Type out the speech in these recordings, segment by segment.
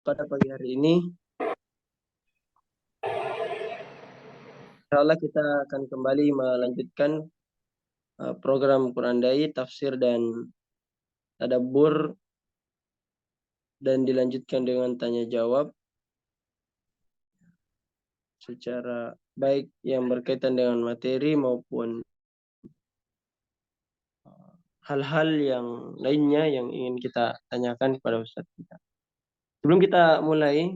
Pada pagi hari ini, insya Allah kita akan kembali melanjutkan program Quran Dai, tafsir dan tadabbur, dan dilanjutkan dengan tanya jawab secara baik yang berkaitan dengan materi maupun hal-hal yang lainnya yang ingin kita tanyakan kepada Ustadz kita. Sebelum kita mulai,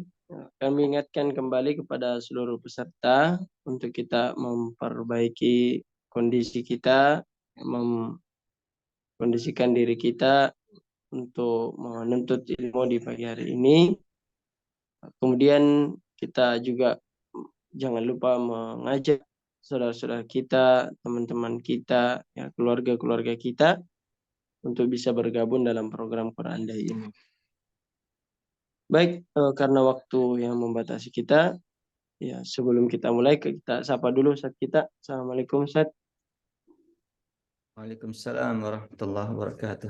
kami ingatkan kembali kepada seluruh peserta untuk kita memperbaiki kondisi kita, mengkondisikan diri kita untuk menuntut ilmu di pagi hari ini. Kemudian kita juga jangan lupa mengajak saudara-saudara kita, teman-teman kita, ya, keluarga-keluarga kita untuk bisa bergabung dalam program Quran Day ini. Baik, karena waktu yang membatasi kita, ya sebelum kita mulai kita sapa dulu Ustaz kita. Assalamualaikum Ustaz. Waalaikumsalam warahmatullahi wabarakatuh.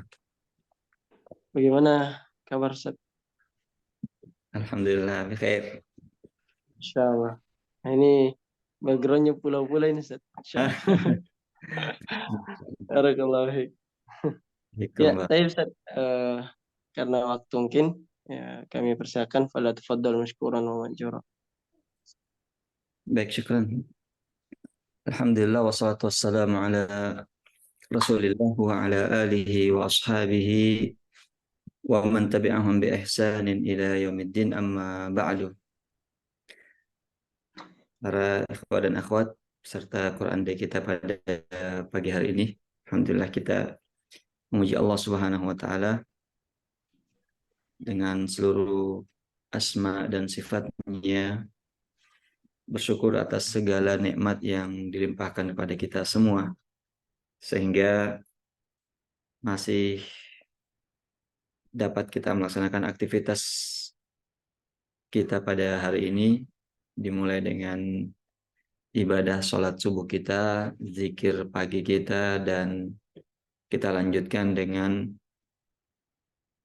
Bagaimana kabar Ustaz? Alhamdulillah, bikhair. Insyaallah. Nah, ini backgroundnya pulau-pulau ini Ustaz. Insyaallah. Barakallahu fiik. Ya, saya Ustaz, karena waktu mungkin ya kami persilakan fala tafaddal mashkuran wa manjura. Baik, syukran. Alhamdulillah wassalatu wassalamu ala Rasulillah wa ala alihi wa ashabihi wa man tabi'ahum bi ihsanin ila yaumiddin, amma ba'du. Para ikhwah dan akhwat serta Quran Day kita pada pagi hari ini, alhamdulillah kita memuji Allah Subhanahu wa taala dengan seluruh asma dan sifatnya, bersyukur atas segala nikmat yang dilimpahkan kepada kita semua, sehingga masih dapat kita melaksanakan aktivitas kita pada hari ini, dimulai dengan ibadah sholat subuh kita, zikir pagi kita, dan kita lanjutkan dengan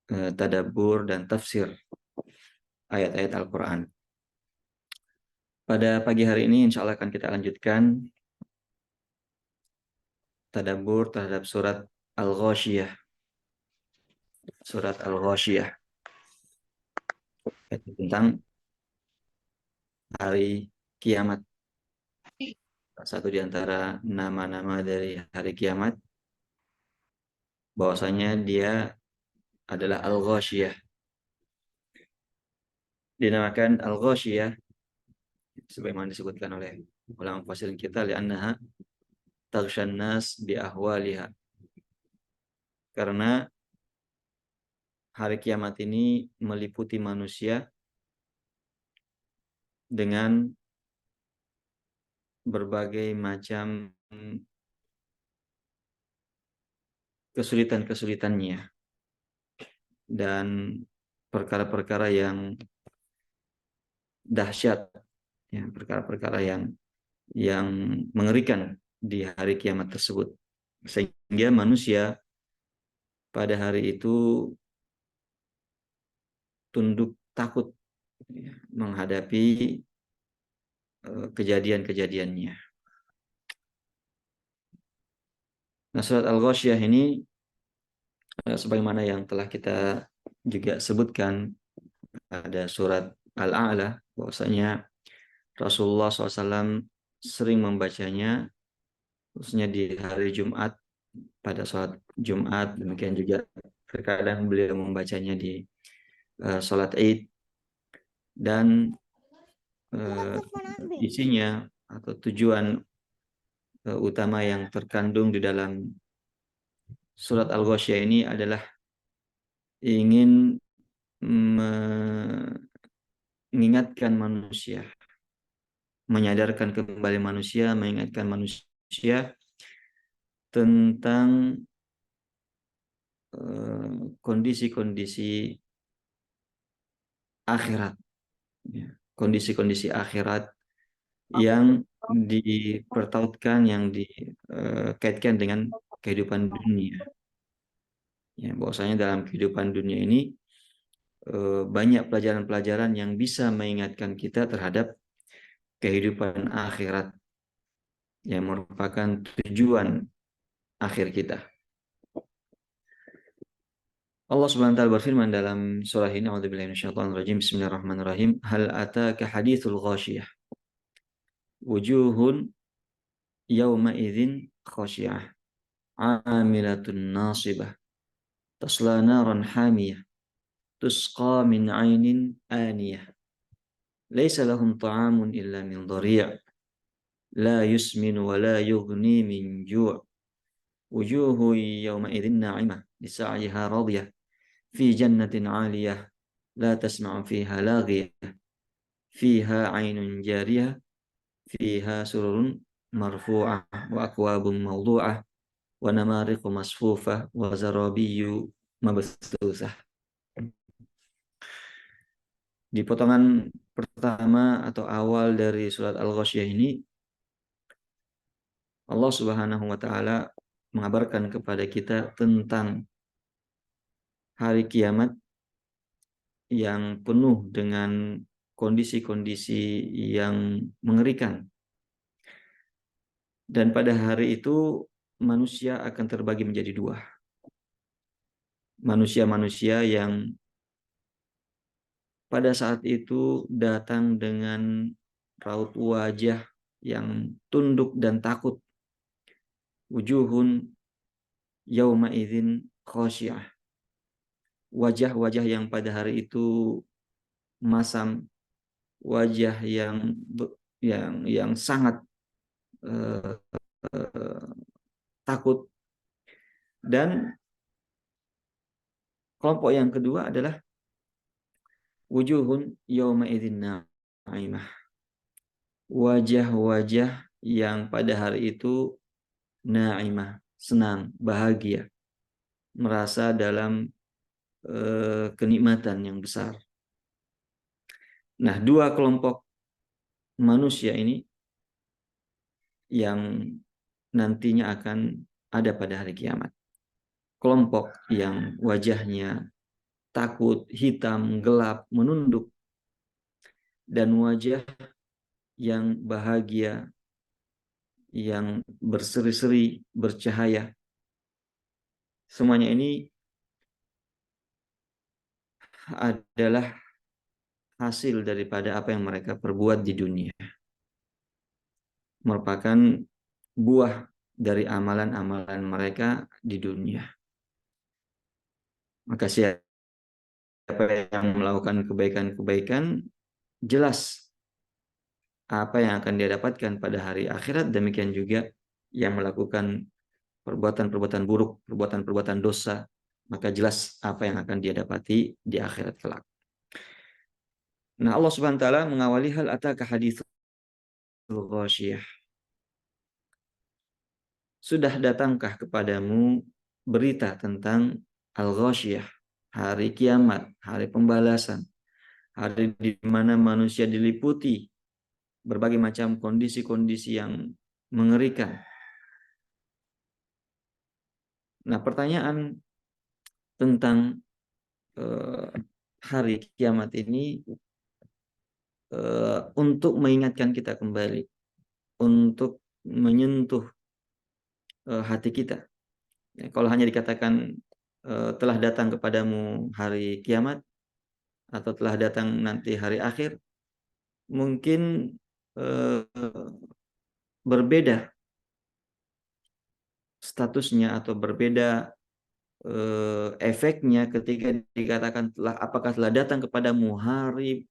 tadabbur dan tafsir ayat-ayat Al-Quran. Pada pagi hari ini insya Allah akan kita lanjutkan tadabbur terhadap surat Al-Ghasyiyah. Surat Al-Ghasyiyah tentang hari kiamat. Satu di antara nama-nama dari hari kiamat, bahwasanya dia adalah Al-Ghasyiyah. Dinamakan Al-Ghasyiyah sebagaimana disebutkan oleh ulama mufassirin kita, li'annaha taghshan nas bi ahwaliha. Karena hari kiamat ini meliputi manusia dengan berbagai macam kesulitan-kesulitannya dan perkara-perkara yang dahsyat, ya, perkara-perkara yang mengerikan di hari kiamat tersebut, sehingga manusia pada hari itu tunduk takut, ya, menghadapi kejadian-kejadiannya. Nah, surat Al-Ghasyiyah ini sebagaimana yang telah kita juga sebutkan pada surat Al-A'la, bahwasanya Rasulullah SAW sering membacanya khususnya di hari Jumat, pada sholat Jumat. Demikian juga terkadang beliau membacanya di sholat Id, dan isinya atau tujuan utama yang terkandung di dalam surat Al-Ghasyiyah ini adalah ingin mengingatkan manusia, menyadarkan kembali manusia, mengingatkan manusia tentang kondisi-kondisi akhirat, kondisi-kondisi akhirat yang dipertautkan, yang dikaitkan dengan kehidupan dunia. Ya, bahwasanya dalam kehidupan dunia ini banyak pelajaran-pelajaran yang bisa mengingatkan kita terhadap kehidupan akhirat yang merupakan tujuan akhir kita. Allah Subhanahu wa taala berfirman dalam surah ini, A'udzubillahi minasyaitonir rajim. Bismillahirrahmanirrahim. Hal ataka haditsul ghasyiyah. Wujuhun yawma idzin khasyiyah. 'Amilatun nasibah. Tasla naran hamiyah. Tusqa min 'ainin aniyah. Laisa lahum ta'amun illa min dhari'. La yusmin wa la yughni min ju'. Wujuhu yawma idzin na'imah. Lisa'yiha radiyah. Fi jannatin 'aliyah. La tasma'u fiha laghiyah. Fiha 'ainun jariyah. Fiha sururun marfu'ah wa akwabun mawdu'ah wa namariqu masfufah wa zarabiyyu mabthusah. Di potongan pertama atau awal dari surat Al-Ghasyiyah ini, Allah Subhanahu wa taala mengabarkan kepada kita tentang hari kiamat yang penuh dengan kondisi-kondisi yang mengerikan. Dan pada hari itu manusia akan terbagi menjadi dua. Manusia-manusia yang pada saat itu datang dengan raut wajah yang tunduk dan takut. Wujuhun yauma idzin khasyiyah. Wajah-wajah yang pada hari itu masam, wajah yang sangat takut. Dan kelompok yang kedua adalah wujuhun yauma idzin na'imah. Wajah-wajah yang pada hari itu na'imah, senang, bahagia, merasa dalam kenikmatan yang besar. Nah, dua kelompok manusia ini yang nantinya akan ada pada hari kiamat. Kelompok yang wajahnya takut, hitam, gelap, menunduk, dan wajah yang bahagia, yang berseri-seri, bercahaya. Semuanya ini adalah hasil daripada apa yang mereka perbuat di dunia. Merupakan buah dari amalan-amalan mereka di dunia. Maka siapa yang melakukan kebaikan-kebaikan, jelas apa yang akan dia dapatkan pada hari akhirat. Demikian juga yang melakukan perbuatan-perbuatan buruk, perbuatan-perbuatan dosa, maka jelas apa yang akan dia dapati di akhirat kelak. Nah, Allah Subhanahu wa taala mengawali hal ataka haditsul ghasyiyah. Sudah datangkah kepadamu berita tentang al-ghasyiyah, hari kiamat, hari pembalasan, hari di mana manusia diliputi berbagai macam kondisi-kondisi yang mengerikan. Nah, pertanyaan tentang hari kiamat ini untuk mengingatkan kita kembali, untuk menyentuh hati kita. Ya, kalau hanya dikatakan telah datang kepadamu hari kiamat atau telah datang nanti hari akhir, mungkin berbeda statusnya atau berbeda efeknya ketika dikatakan apakah telah datang kepadamu hari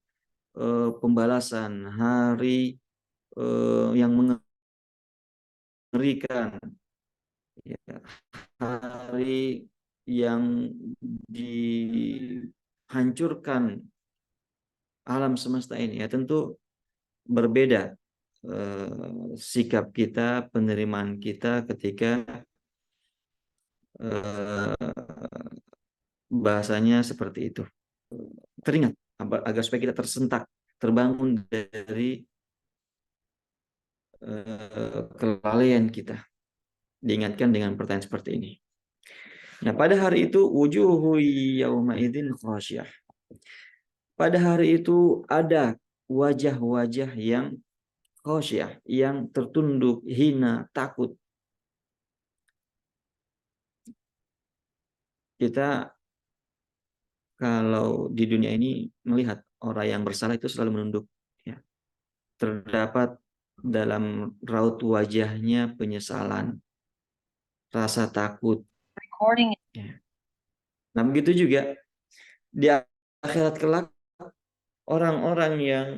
pembalasan, hari yang mengerikan, ya, hari yang dihancurkan alam semesta ini. Ya tentu berbeda sikap kita, penerimaan kita ketika bahasanya seperti itu. Teringat agar supaya kita tersentak, terbangun dari kelalaian kita. Diingatkan dengan pertanyaan seperti ini. Nah, pada hari itu wujuhu yauma idzin khasyiyah. Pada hari itu ada wajah-wajah yang khosyah, yang tertunduk, hina, takut. Kita kalau di dunia ini melihat orang yang bersalah itu selalu menunduk. Ya. Terdapat dalam raut wajahnya penyesalan, rasa takut. Ya. Nah begitu juga di akhirat kelak orang-orang yang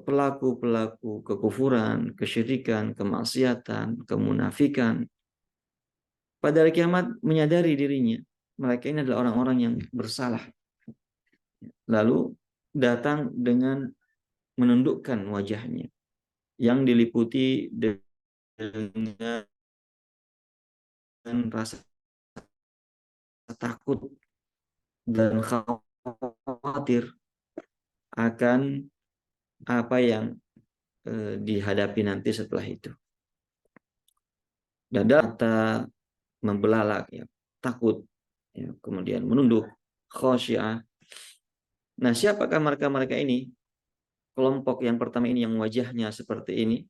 pelaku-pelaku kekufuran, kesyirikan, kemaksiatan, kemunafikan, pada hari kiamat menyadari dirinya mereka ini adalah orang-orang yang bersalah. Lalu datang dengan menundukkan wajahnya yang diliputi dengan rasa takut dan khawatir akan apa yang dihadapi nanti setelah itu. Dada mata membelalak, ya, takut, ya, kemudian menunduk, khosyah. Nah, siapakah mereka-mereka ini? Kelompok yang pertama ini yang wajahnya seperti ini.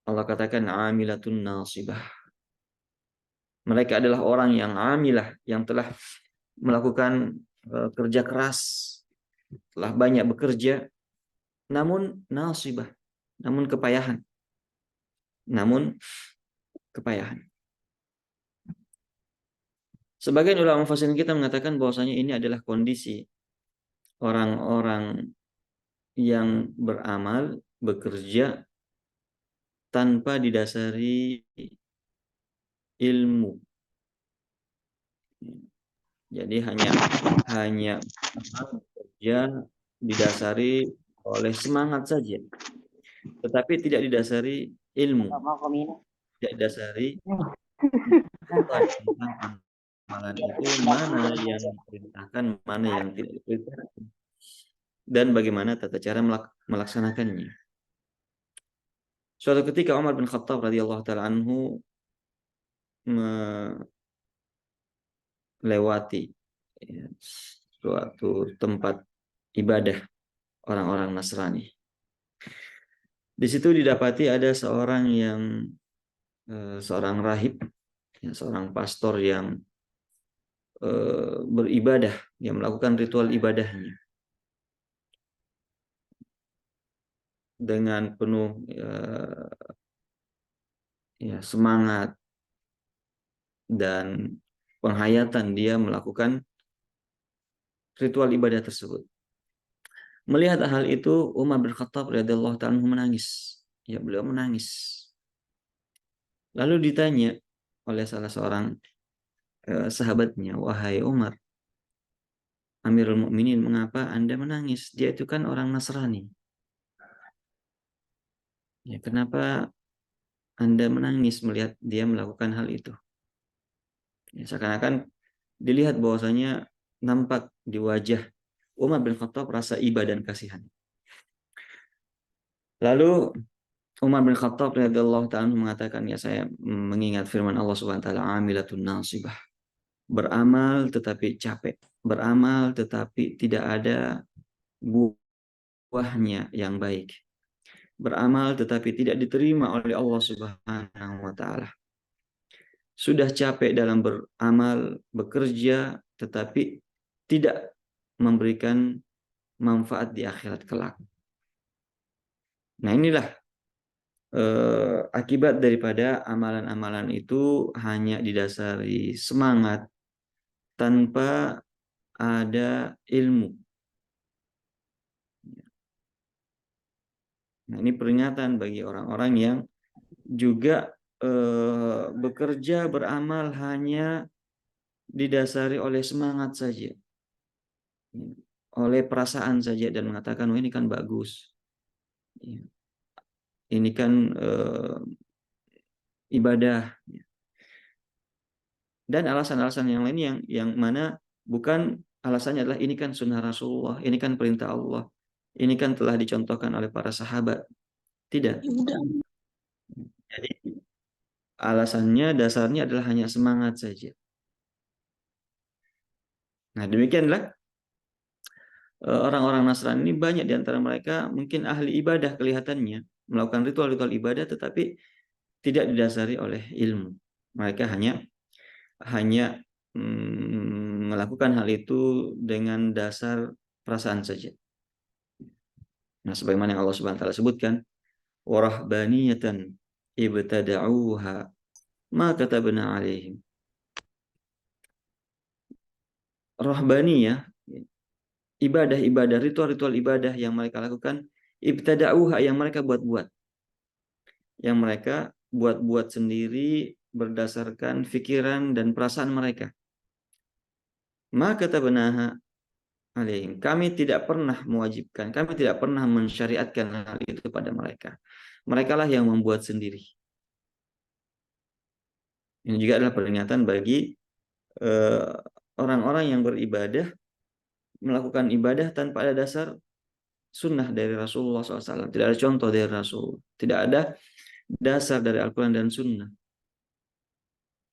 Allah katakan amilatun nasibah. Mereka adalah orang yang amilah, yang telah melakukan kerja keras, telah banyak bekerja, namun nasibah, namun kepayahan. Namun kepayahan. Sebagian ulama mufassirin kita mengatakan bahwasanya ini adalah kondisi orang-orang yang beramal, bekerja tanpa didasari ilmu. Jadi hanya bekerja didasari oleh semangat saja, tetapi tidak didasari ilmu, tidak didasari tentang amalan itu mana yang diperintahkan, mana yang tidak diperintahkan, dan bagaimana tata cara melaksanakannya. Suatu ketika Umar bin Khattab radhiyallahu taala anhu melewati, ya, suatu tempat ibadah orang-orang Nasrani. Di situ didapati ada seorang rahib, ya, seorang pastor yang beribadah, yang melakukan ritual ibadahnya dengan penuh semangat dan penghayatan. Dia melakukan ritual ibadah tersebut. Melihat hal itu, Umar bin Khattab radhiyallahu ta'ala menangis. Ya, beliau menangis. Lalu ditanya oleh salah seorang sahabatnya, wahai Umar, Amirul Mukminin, mengapa Anda menangis? Dia itu kan orang Nasrani. Ya, kenapa Anda menangis melihat dia melakukan hal itu? Ya, seakan-akan dilihat bahwasanya nampak di wajah Umar bin Khattab rasa iba dan kasihan. Lalu Umar bin Khattab radhiyallahu ta'ala mengatakan, ya saya mengingat firman Allah Subhanahu wa taala, amilatun nasibah. Beramal tetapi capek, beramal tetapi tidak ada buahnya yang baik. Beramal tetapi tidak diterima oleh Allah Subhanahu wa taala. Sudah capek dalam beramal, bekerja tetapi tidak memberikan manfaat di akhirat kelak. Nah, inilah akibat daripada amalan-amalan itu hanya didasari semangat tanpa ada ilmu. Nah, ini peringatan bagi orang-orang yang juga bekerja, beramal hanya didasari oleh semangat saja, oleh perasaan saja, dan mengatakan, oh ini kan bagus, ini kan ibadah, dan alasan-alasan yang lain yang mana bukan alasannya adalah ini kan sunnah Rasulullah, ini kan perintah Allah, ini kan telah dicontohkan oleh para sahabat. Tidak. Jadi alasannya, dasarnya adalah hanya semangat saja. Nah, demikianlah orang-orang Nasrani ini banyak di antara mereka mungkin ahli ibadah kelihatannya, melakukan ritual-ritual ibadah tetapi tidak didasari oleh ilmu. Mereka hanya hanya melakukan hal itu dengan dasar perasaan saja. Nah, sebagaimana yang Allah Subhanahu wa taala sebutkan, warahbaniyatan ibtada'uha ma katabna 'alaihim. Rahbaniyah, ibadah-ibadah, ritual-ritual ibadah yang mereka lakukan, ibtada'uha yang mereka buat-buat. Yang mereka buat-buat sendiri berdasarkan pikiran dan perasaan mereka. Maka katabnaha alaihim. Kami tidak pernah mewajibkan, kami tidak pernah mensyariatkan hal itu pada mereka. Mereka lah yang membuat sendiri. Ini juga adalah peringatan bagi orang-orang yang beribadah, melakukan ibadah tanpa ada dasar sunnah dari Rasulullah SAW. Tidak ada contoh dari Rasul. Tidak ada dasar dari Al-Quran dan Sunnah.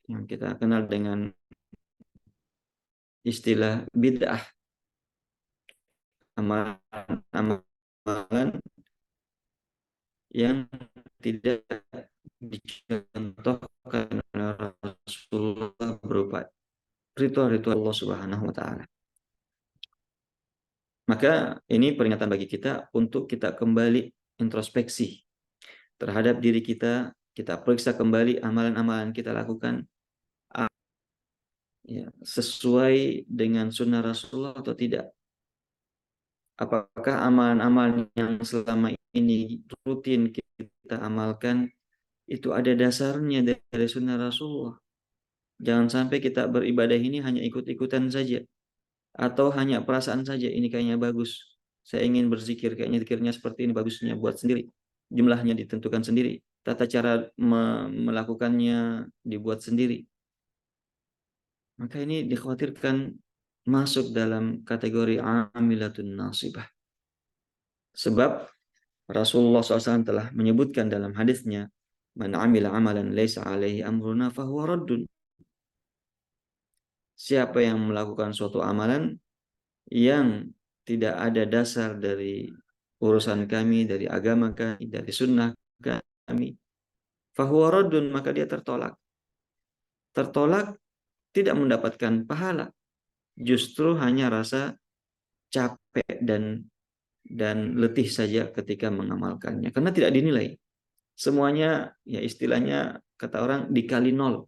Yang kita kenal dengan istilah bid'ah. Amalan yang tidak dicontohkan oleh Rasulullah berupa ritual-ritual Allah Subhanahu wa taala. Maka ini peringatan bagi kita untuk kita kembali introspeksi terhadap diri kita, kita periksa kembali amalan-amalan kita lakukan sesuai dengan sunnah Rasulullah atau tidak. Apakah amalan-amalan yang selama ini rutin kita amalkan itu ada dasarnya dari sunnah Rasulullah. Jangan sampai kita beribadah ini hanya ikut-ikutan saja. Atau hanya perasaan saja, ini kayaknya bagus. Saya ingin berzikir, kayaknya zikirnya seperti ini, bagusnya buat sendiri. Jumlahnya ditentukan sendiri. Tata cara melakukannya dibuat sendiri. Maka ini dikhawatirkan masuk dalam kategori amilatun nasibah. Sebab Rasulullah SAW telah menyebutkan dalam hadisnya, man amila amalan laisa alaihi amruna fahuwa raddun. Siapa yang melakukan suatu amalan yang tidak ada dasar dari urusan kami, dari agama kami, dari sunnah kami, fahuwa raddun, maka dia tertolak. Tertolak tidak mendapatkan pahala, justru hanya rasa capek dan letih saja ketika mengamalkannya, karena tidak dinilai. Semuanya ya istilahnya kata orang dikali nol.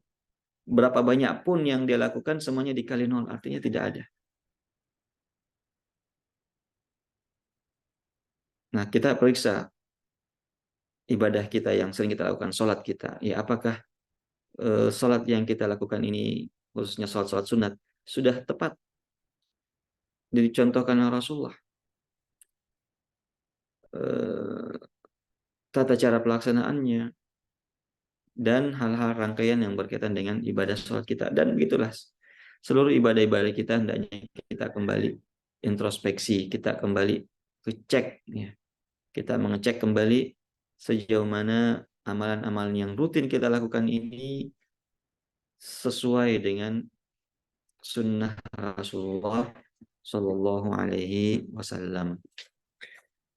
Berapa banyak pun yang dia lakukan semuanya dikali nol, artinya tidak ada. Nah, kita periksa ibadah kita yang sering kita lakukan, sholat kita. Ya, apakah sholat yang kita lakukan ini, khususnya sholat-sholat sunat, sudah tepat dicontohkan oleh Rasulullah? Tata cara pelaksanaannya, dan hal-hal rangkaian yang berkaitan dengan ibadah sholat kita. Dan begitulah seluruh ibadah-ibadah kita hendaknya kita kembali introspeksi, kita kembali cek, ya. Kita mengecek kembali sejauh mana amalan-amalan yang rutin kita lakukan ini sesuai dengan sunnah Rasulullah Shallallahu Alaihi Wasallam.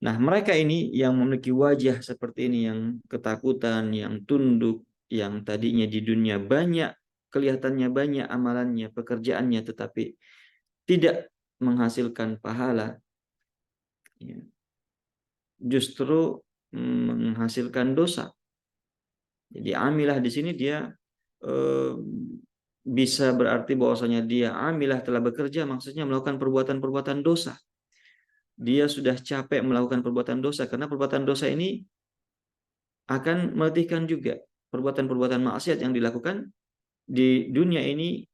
Nah, mereka ini yang memiliki wajah seperti ini, yang ketakutan, yang tunduk, yang tadinya di dunia banyak, kelihatannya banyak amalannya, pekerjaannya, tetapi tidak menghasilkan pahala, justru menghasilkan dosa. Jadi amilah di sini dia bisa berarti bahwasanya dia amilah telah bekerja, maksudnya melakukan perbuatan-perbuatan dosa. Dia sudah capek melakukan perbuatan dosa, karena perbuatan dosa ini akan meletihkan juga. Perbuatan-perbuatan maksiat yang dilakukan di dunia ini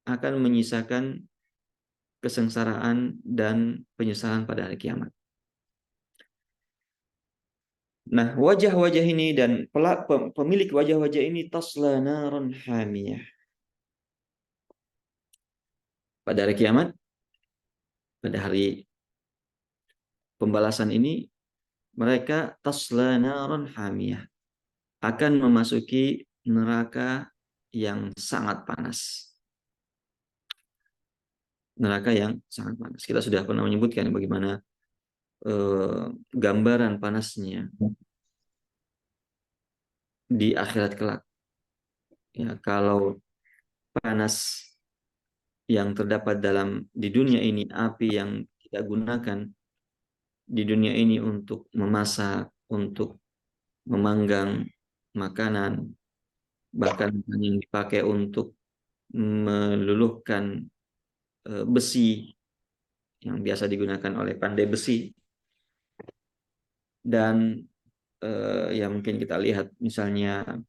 akan menyisakan kesengsaraan dan penyesalan pada hari kiamat. Nah, wajah-wajah ini dan pemilik wajah-wajah ini tasla naron hamiyah. Pada hari kiamat, pada hari pembalasan ini, mereka tasla naron hamiyah, akan memasuki neraka yang sangat panas. neraka yang sangat panas. Kita sudah pernah menyebutkan bagaimana gambaran panasnya di akhirat kelak. Ya, kalau panas yang terdapat di dunia ini, api yang kita gunakan di dunia ini untuk memasak, untuk memanggang makanan, bahkan yang dipakai untuk meluluhkan besi yang biasa digunakan oleh pandai besi, dan ya mungkin kita lihat misalnya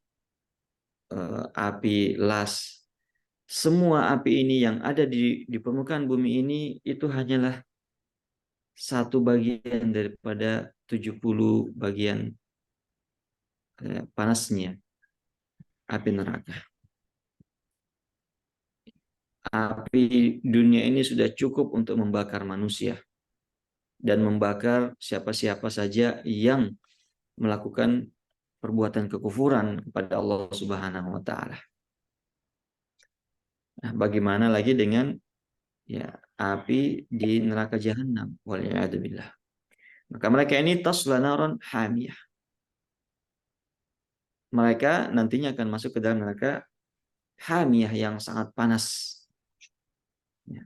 api las. Semua api ini yang ada di permukaan bumi ini itu hanyalah satu bagian daripada 70 bagian panasnya api neraka. Api dunia ini sudah cukup untuk membakar manusia dan membakar siapa-siapa saja yang melakukan perbuatan kekufuran kepada Allah Subhanahu wa taala. Nah, bagaimana lagi dengan ya api di neraka jahanam? Waliyadzubillah. Maka mereka ini tasla naran hamiyah. Mereka nantinya akan masuk ke dalam neraka hamiyah yang sangat panas. Ya.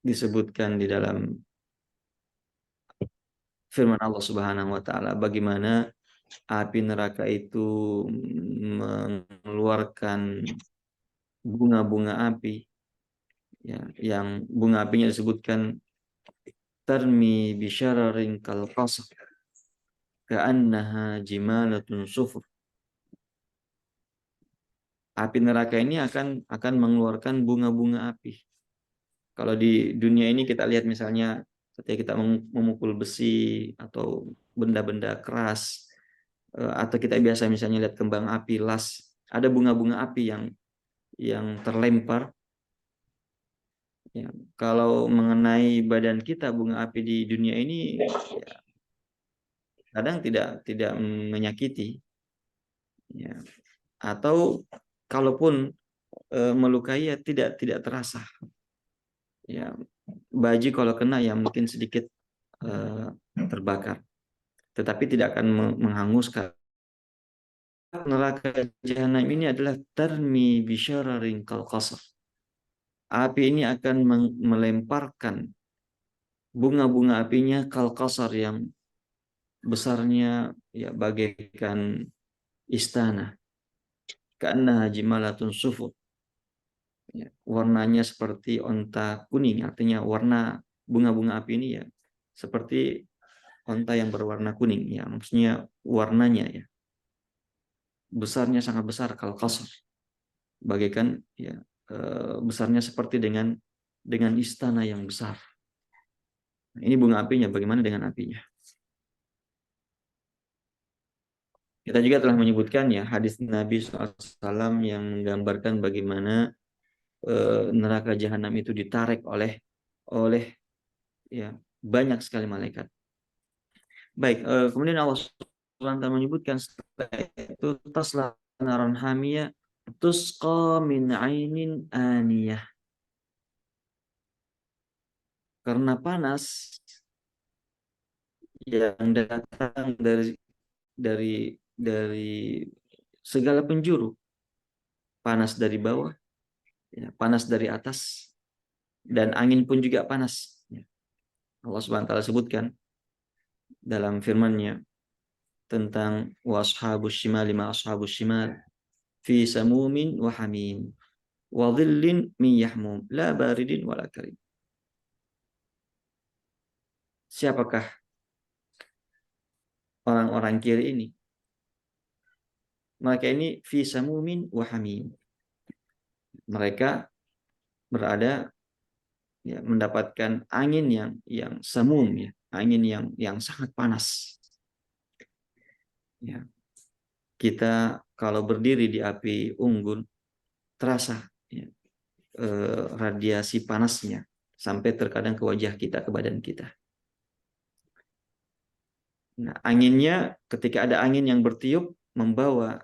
Disebutkan di dalam firman Allah Subhanahu wa taala bagaimana api neraka itu mengeluarkan bunga-bunga api, ya, yang bunga apinya disebutkan tarmi bisyararin kal qasr ka'annaha jimalatun sufur. Api neraka ini akan mengeluarkan bunga-bunga api. Kalau di dunia ini kita lihat misalnya ketika kita memukul besi atau benda-benda keras, atau kita biasa misalnya lihat kembang api las, ada bunga-bunga api yang terlempar. Ya, kalau mengenai badan kita, bunga api di dunia ini ya, kadang tidak menyakiti, ya. Atau kalaupun melukai ya tidak terasa. Ya, baju kalau kena ya mungkin sedikit terbakar, tetapi tidak akan menghanguskan. Neraka jahanam ini adalah tarmi bisyararin kal qasr. Api ini akan melemparkan bunga-bunga apinya kal qasar yang besarnya ya bagaikan istana. Karena jimalatun sufur. Ya, warnanya seperti onta kuning, artinya warna bunga-bunga api ini ya seperti onta yang berwarna kuning, ya maksudnya warnanya ya besarnya sangat besar kalau qasr, bagaikan ya besarnya seperti dengan istana yang besar. Nah, ini bunga apinya, bagaimana dengan apinya? Kita juga telah menyebutkan ya hadis Nabi SAW yang menggambarkan bagaimana neraka jahanam itu ditarik oleh ya banyak sekali malaikat. Baik, kemudian Allah SWT menyebutkan setelah itu tasla naran hamiyah tusqa min ainin aniyah. Karena panas yang datang dari segala penjuru, panas dari bawah, ya, panas dari atas, dan angin pun juga panas. Allah Subhanahu wa taala sebutkan dalam firman-Nya tentang washabus shimal lima ashabus shimal fi samumin wa hamim wa dhillin min yahmum la baridin wala karim. Siapakah orang-orang kiri ini? Mereka ini fi samumin wa hamim. Mereka berada ya, mendapatkan angin yang samum, ya, angin yang sangat panas. Ya. Kita kalau berdiri di api unggun terasa ya, radiasi panasnya sampai terkadang ke wajah kita, ke badan kita. Nah, anginnya ketika ada angin yang bertiup membawa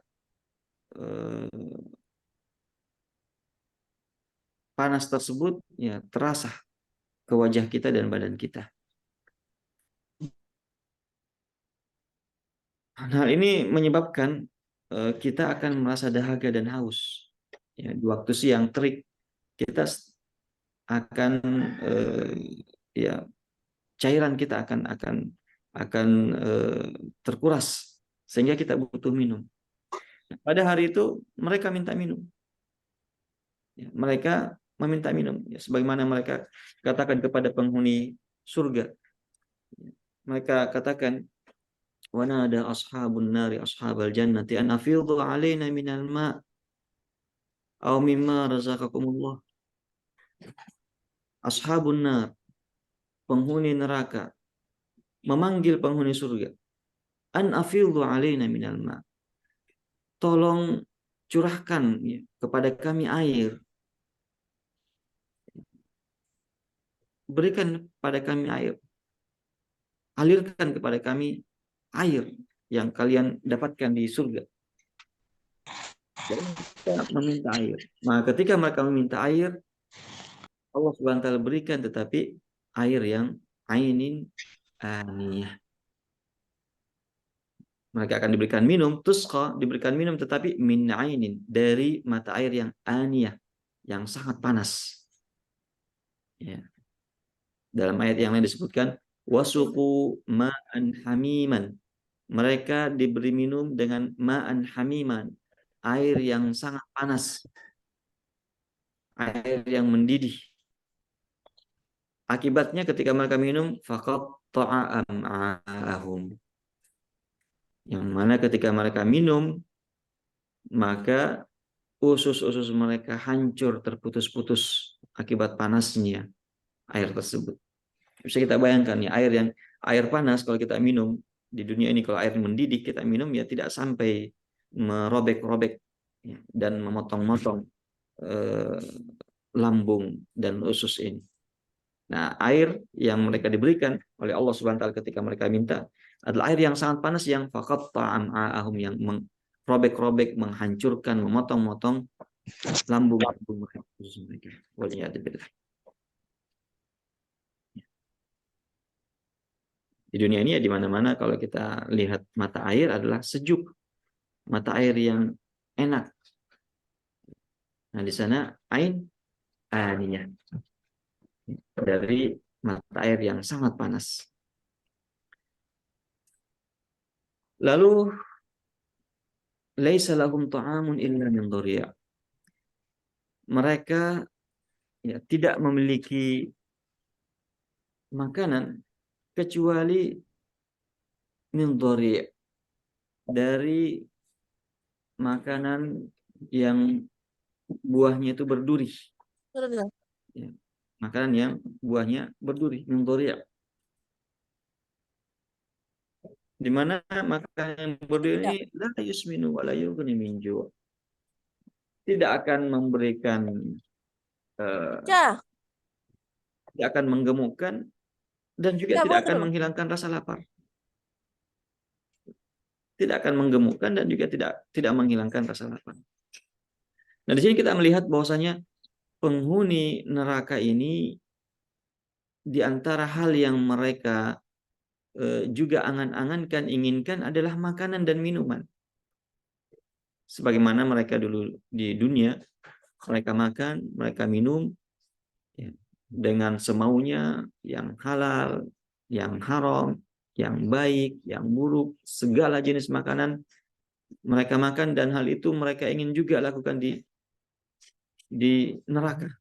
panas tersebut ya terasa ke wajah kita dan badan kita. Hal ini menyebabkan kita akan merasa dahaga dan haus. Ya, di waktu siang terik kita akan ya cairan kita akan terkuras sehingga kita butuh minum. Pada hari itu mereka minta minum. Ya, mereka meminta minum, ya, sebagaimana mereka katakan kepada penghuni surga. Mereka katakan, wa nada ashabun nari ashabal jannati an afidhu alaina minal ma' aw mimma razaqakumullah. Ashabun nar, penghuni neraka, memanggil penghuni surga, an afidhu alaina minal ma'. Tolong curahkan ya, kepada kami air. Berikan kepada kami air. Alirkan kepada kami air yang kalian dapatkan di surga. Mereka meminta air. Maka ketika mereka meminta air, Allah Subhanahu wa taala berikan, tetapi air yang ainin aniyah. Mereka akan diberikan minum, tusqa, diberikan minum, tetapi min ainin, dari mata air yang aniyah, yang sangat panas. Ya. Dalam ayat yang lain disebutkan wasuqu ma'an hamiman. Mereka diberi minum dengan ma'an hamiman, air yang sangat panas, air yang mendidih. Akibatnya ketika mereka minum faqatta'a am'a'ahum. Yang mana ketika mereka minum maka usus-usus mereka hancur terputus-putus akibat panasnya air tersebut. Bisa kita bayangkan ya, air panas kalau kita minum di dunia ini, kalau air mendidih kita minum ya tidak sampai merobek-robek ya, dan memotong-motong lambung dan usus ini. Nah, air yang mereka diberikan oleh Allah Subhanahu wa taala ketika mereka minta adalah air yang sangat panas yang faqatta am'a'ahum, yang merobek-robek, menghancurkan, memotong-motong lambung mereka, usus mereka. Waliyadzubillah. Di dunia ini ya di mana-mana kalau kita lihat mata air adalah sejuk, mata air yang enak. Nah, di sana ain aniyah, dari mata air yang sangat panas. Lalu laisa lahum ta'amun illa min dhari'. Mereka ya tidak memiliki makanan kecuali min dhari', dari makanan yang buahnya itu berduri. Ya, makanan yang buahnya berduri, min dhari'. Di mana makanan yang berduri ini la yusminu wa la yughni min ju'. Tidak akan memberikan tidak akan menggemukkan dan juga tidak akan menghilangkan rasa lapar. Tidak akan menggemukkan dan juga tidak menghilangkan rasa lapar. Nah, di sini kita melihat bahwasanya penghuni neraka ini di antara hal yang mereka juga angan-angankan, inginkan adalah makanan dan minuman. Sebagaimana mereka dulu di dunia, mereka makan, mereka minum ya, dengan semaunya, yang halal, yang haram, yang baik, yang buruk, segala jenis makanan mereka makan, dan hal itu mereka ingin juga lakukan di neraka.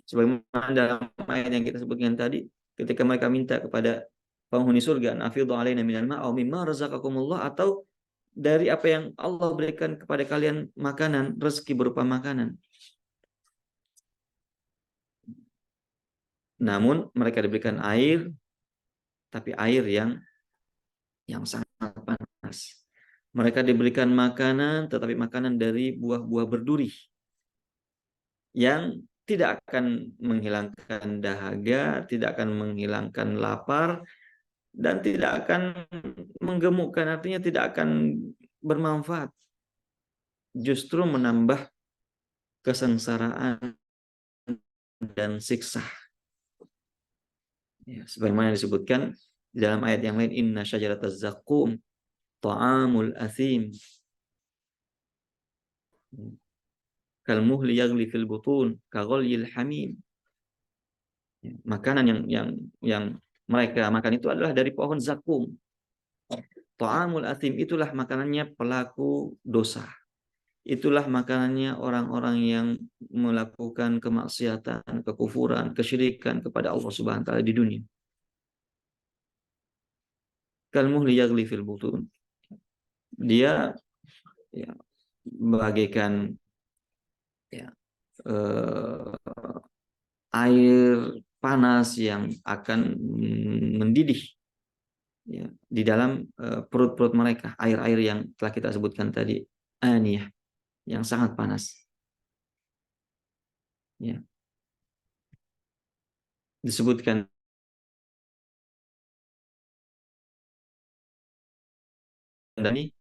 Sebagaimana dalam ayat yang kita sebutkan tadi, ketika mereka minta kepada penghuni surga, "Nafidhu alaina minal ma' aw mimma razaqakumullah," atau dari apa yang Allah berikan kepada kalian makanan, rezeki berupa makanan. Namun mereka diberikan air, tapi air yang sangat panas. Mereka diberikan makanan, tetapi makanan dari buah-buah berduri yang tidak akan menghilangkan dahaga, tidak akan menghilangkan lapar, dan tidak akan menggemukkan, artinya tidak akan bermanfaat. Justru menambah kesengsaraan dan siksa. Ya, sebagaimana disebutkan dalam ayat yang lain, inna syajarataz zaqqum ta'amul athim kal muhli yaghli fil butun ka ghalyil hamim. Ya, makanan yang mereka makan itu adalah dari pohon zakum. Ta'amul athim, itulah makanannya pelaku dosa. Itulah makanannya orang-orang yang melakukan kemaksiatan, kekufuran, kesyirikan kepada Allah Subhanahu wa taala di dunia. Kal muhli yaghli fil butun. Dia ya, bagaikan ya, air panas yang akan mendidih ya, di dalam perut-perut mereka, air-air yang telah kita sebutkan tadi, aniyah, yang sangat panas. Ya. Disebutkan tadi,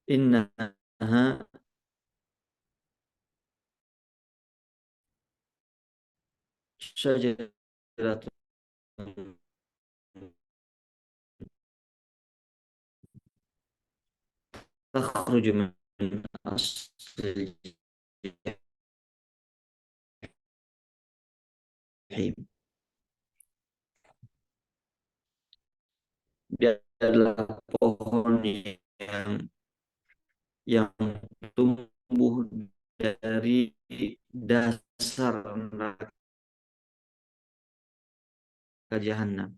innaha syajaratun takhruju min asli jahim. Dia adalah pohon yang tumbuh dari dasar neraka jahanam.